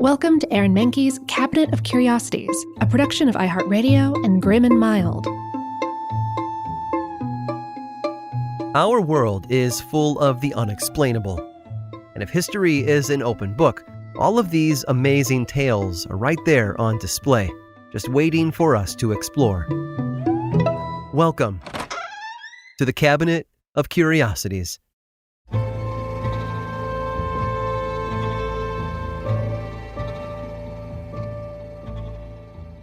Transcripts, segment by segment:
Welcome to Aaron Mahnke's Cabinet of Curiosities, a production of iHeartRadio and Grim and Mild. Our world is full of the unexplainable. And if history is an open book, all of these amazing tales are right there on display, just waiting for us to explore. Welcome to the Cabinet of Curiosities.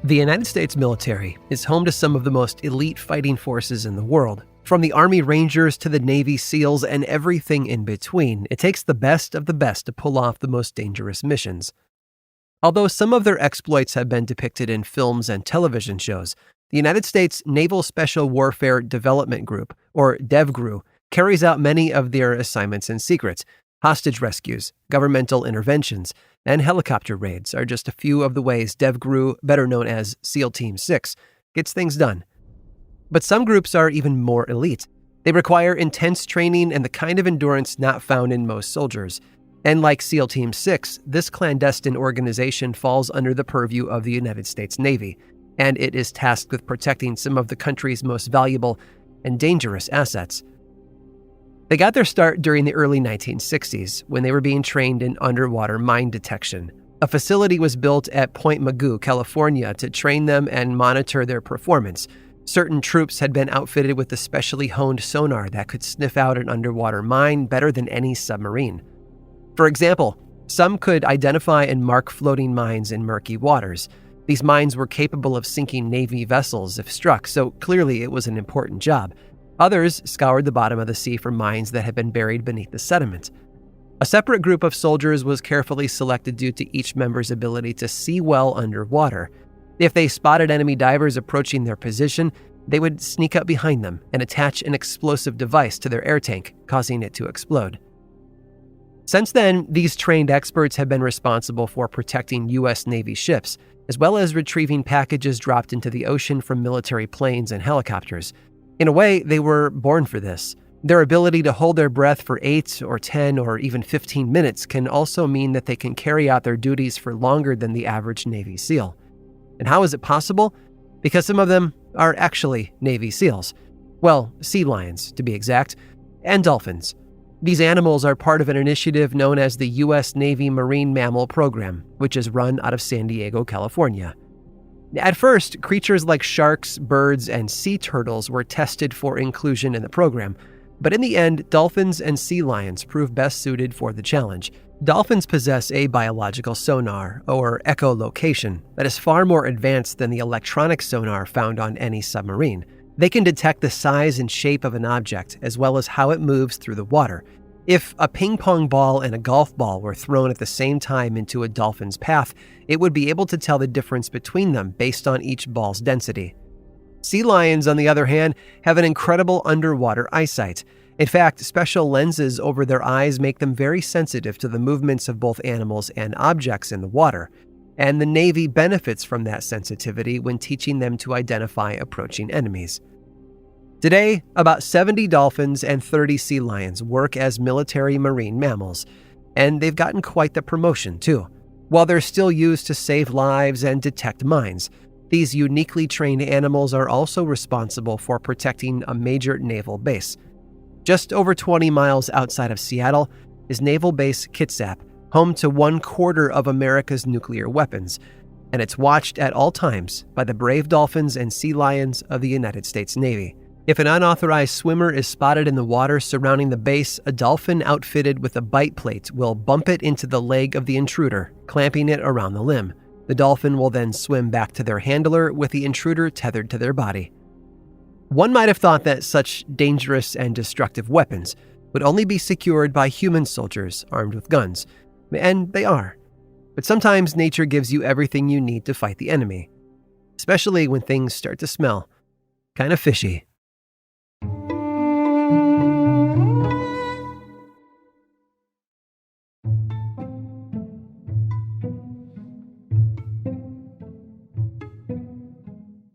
The United States military is home to some of the most elite fighting forces in the world. From the Army Rangers to the Navy SEALs and everything in between, it takes the best of the best to pull off the most dangerous missions. Although some of their exploits have been depicted in films and television shows, the United States Naval Special Warfare Development Group, or DEVGRU, carries out many of their assignments in secret. Hostage rescues, governmental interventions, and helicopter raids are just a few of the ways DEVGRU, better known as SEAL Team 6, gets things done. But some groups are even more elite. They require intense training and the kind of endurance not found in most soldiers. And like SEAL Team 6, this clandestine organization falls under the purview of the United States Navy, and it is tasked with protecting some of the country's most valuable and dangerous assets. They got their start during the early 1960s when they were being trained in underwater mine detection. A facility was built at Point Mugu, California, to train them and monitor their performance. Certain troops had been outfitted with a specially honed sonar that could sniff out an underwater mine better than any submarine. For example, some could identify and mark floating mines in murky waters. These mines were capable of sinking Navy vessels if struck, so clearly it was an important job. Others scoured the bottom of the sea for mines that had been buried beneath the sediment. A separate group of soldiers was carefully selected due to each member's ability to see well underwater. If they spotted enemy divers approaching their position, they would sneak up behind them and attach an explosive device to their air tank, causing it to explode. Since then, these trained experts have been responsible for protecting U.S. Navy ships, as well as retrieving packages dropped into the ocean from military planes and helicopters. In a way, they were born for this. Their ability to hold their breath for 8 or 10 or even 15 minutes can also mean that they can carry out their duties for longer than the average Navy SEAL. And how is it possible? Because some of them are actually Navy SEALs. Well, sea lions, to be exact, and dolphins. These animals are part of an initiative known as the U.S. Navy Marine Mammal Program, which is run out of San Diego, California. At first, creatures like sharks, birds, and sea turtles were tested for inclusion in the program, but in the end, dolphins and sea lions proved best suited for the challenge. Dolphins possess a biological sonar, or echolocation, that is far more advanced than the electronic sonar found on any submarine. They can detect the size and shape of an object, as well as how it moves through the water. If a ping pong ball and a golf ball were thrown at the same time into a dolphin's path, it would be able to tell the difference between them based on each ball's density. Sea lions, on the other hand, have an incredible underwater eyesight. In fact, special lenses over their eyes make them very sensitive to the movements of both animals and objects in the water, and the Navy benefits from that sensitivity when teaching them to identify approaching enemies. Today, about 70 dolphins and 30 sea lions work as military marine mammals, and they've gotten quite the promotion, too. While they're still used to save lives and detect mines, these uniquely trained animals are also responsible for protecting a major naval base. Just over 20 miles outside of Seattle is Naval Base Kitsap, home to 1/4 of America's nuclear weapons, and it's watched at all times by the brave dolphins and sea lions of the United States Navy. If an unauthorized swimmer is spotted in the water surrounding the base, a dolphin outfitted with a bite plate will bump it into the leg of the intruder, clamping it around the limb. The dolphin will then swim back to their handler with the intruder tethered to their body. One might have thought that such dangerous and destructive weapons would only be secured by human soldiers armed with guns, and they are. But sometimes nature gives you everything you need to fight the enemy, especially when things start to smell kind of fishy.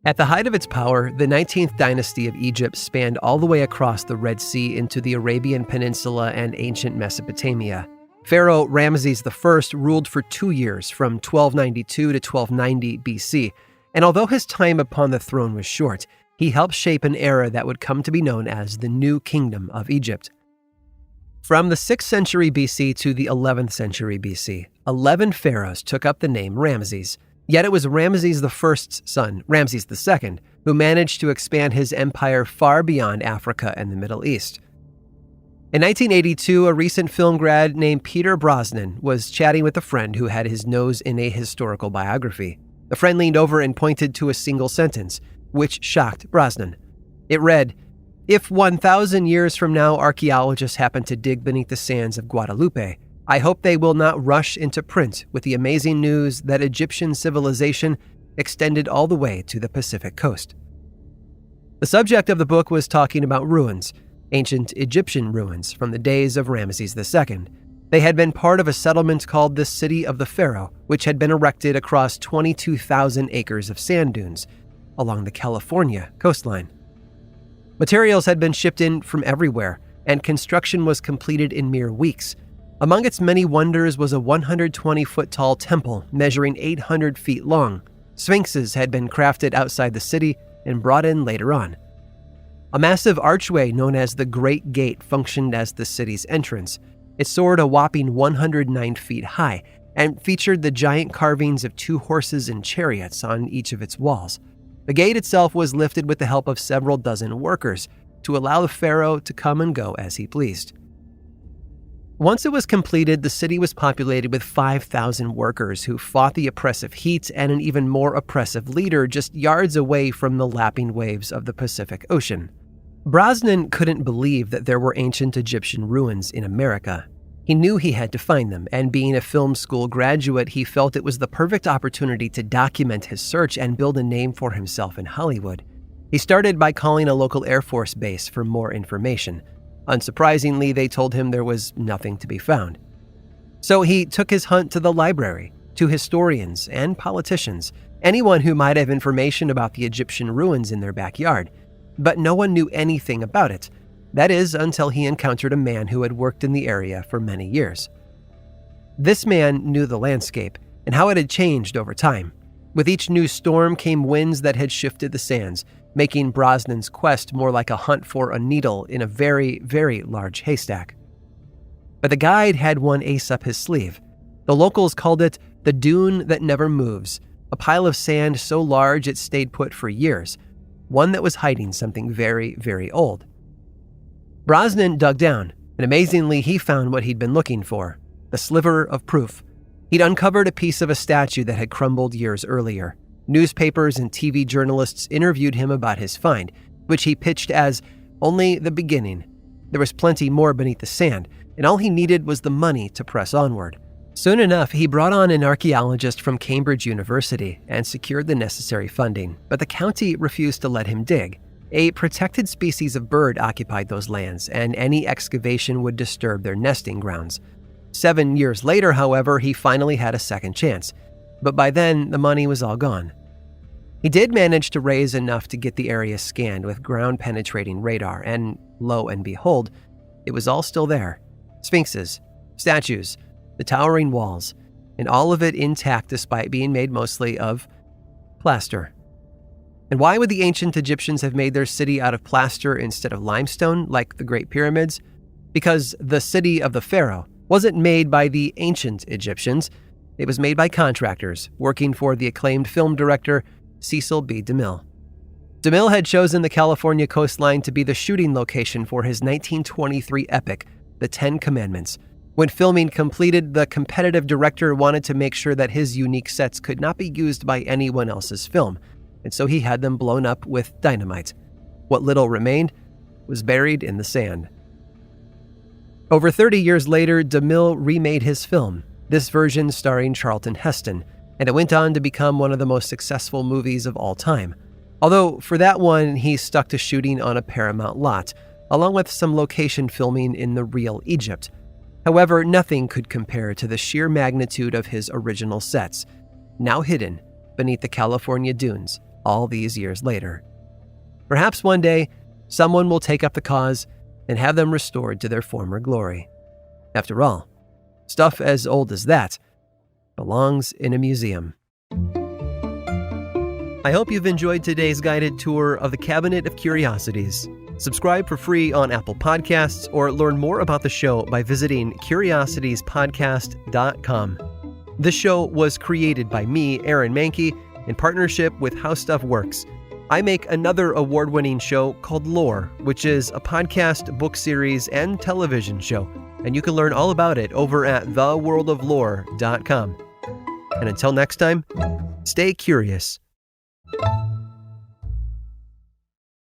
At the height of its power, the 19th dynasty of Egypt spanned all the way across the Red Sea into the Arabian Peninsula and ancient Mesopotamia. Pharaoh Ramses I ruled for 2 years, from 1292 to 1290 BC, and although his time upon the throne was short, he helped shape an era that would come to be known as the New Kingdom of Egypt. From the 6th century BC to the 11th century BC, 11 pharaohs took up the name Ramses. Yet it was Ramses I's son, Ramses II, who managed to expand his empire far beyond Africa and the Middle East. In 1982, a recent film grad named Peter Brosnan was chatting with a friend who had his nose in a historical biography. The friend leaned over and pointed to a single sentence, which shocked Brosnan. It read, "If 1,000 years from now archaeologists happen to dig beneath the sands of Guadalupe, I hope they will not rush into print with the amazing news that Egyptian civilization extended all the way to the Pacific coast." The subject of the book was talking about ruins, ancient Egyptian ruins from the days of Ramses II. They had been part of a settlement called the City of the Pharaoh, which had been erected across 22,000 acres of sand dunes along the California coastline. Materials had been shipped in from everywhere, and construction was completed in mere weeks. Among its many wonders was a 120-foot-tall temple measuring 800 feet long. Sphinxes had been crafted outside the city and brought in later on. A massive archway known as the Great Gate functioned as the city's entrance. It soared a whopping 109 feet high and featured the giant carvings of 2 horses and chariots on each of its walls. The gate itself was lifted with the help of several dozen workers to allow the pharaoh to come and go as he pleased. Once it was completed, the city was populated with 5,000 workers who fought the oppressive heat and an even more oppressive leader just yards away from the lapping waves of the Pacific Ocean. Brosnan couldn't believe that there were ancient Egyptian ruins in America. He knew he had to find them, and being a film school graduate, he felt it was the perfect opportunity to document his search and build a name for himself in Hollywood. He started by calling a local Air Force base for more information. Unsurprisingly, they told him there was nothing to be found. So he took his hunt to the library, to historians and politicians, anyone who might have information about the Egyptian ruins in their backyard. But no one knew anything about it. That is, until he encountered a man who had worked in the area for many years. This man knew the landscape and how it had changed over time. With each new storm came winds that had shifted the sands, making Brosnan's quest more like a hunt for a needle in a very, very large haystack. But the guide had one ace up his sleeve. The locals called it the dune that never moves, a pile of sand so large it stayed put for years, one that was hiding something very, very old. Brosnan dug down, and amazingly he found what he'd been looking for, the sliver of proof. He'd uncovered a piece of a statue that had crumbled years earlier. Newspapers and TV journalists interviewed him about his find, which he pitched as only the beginning. There was plenty more beneath the sand, and all he needed was the money to press onward. Soon enough, he brought on an archaeologist from Cambridge University and secured the necessary funding, but the county refused to let him dig. A protected species of bird occupied those lands, and any excavation would disturb their nesting grounds. 7 years later, however, he finally had a second chance, but by then the money was all gone. He did manage to raise enough to get the area scanned with ground-penetrating radar, and lo and behold, it was all still there. Sphinxes, statues, the towering walls, and all of it intact despite being made mostly of plaster. And why would the ancient Egyptians have made their city out of plaster instead of limestone, like the Great Pyramids? Because the City of the Pharaoh wasn't made by the ancient Egyptians. It was made by contractors working for the acclaimed film director Cecil B. DeMille. DeMille had chosen the California coastline to be the shooting location for his 1923 epic, The 10 Commandments. When filming completed, the competitive director wanted to make sure that his unique sets could not be used by anyone else's film, and so he had them blown up with dynamite. What little remained was buried in the sand. Over 30 years later, DeMille remade his film, this version starring Charlton Heston, and it went on to become one of the most successful movies of all time. Although for that one, he stuck to shooting on a Paramount lot, along with some location filming in the real Egypt. However, nothing could compare to the sheer magnitude of his original sets, now hidden beneath the California dunes all these years later. Perhaps one day, someone will take up the cause and have them restored to their former glory. After all, Stuff as old as that belongs in a museum. I hope you've enjoyed today's guided tour of the Cabinet of Curiosities. Subscribe for free on Apple Podcasts or learn more about the show by visiting curiositiespodcast.com. This show was created by me, Aaron Mahnke, in partnership with How Stuff Works. I make another award-winning show called Lore, which is a podcast, book series, and television show, and you can learn all about it over at theworldoflore.com. And until next time, stay curious.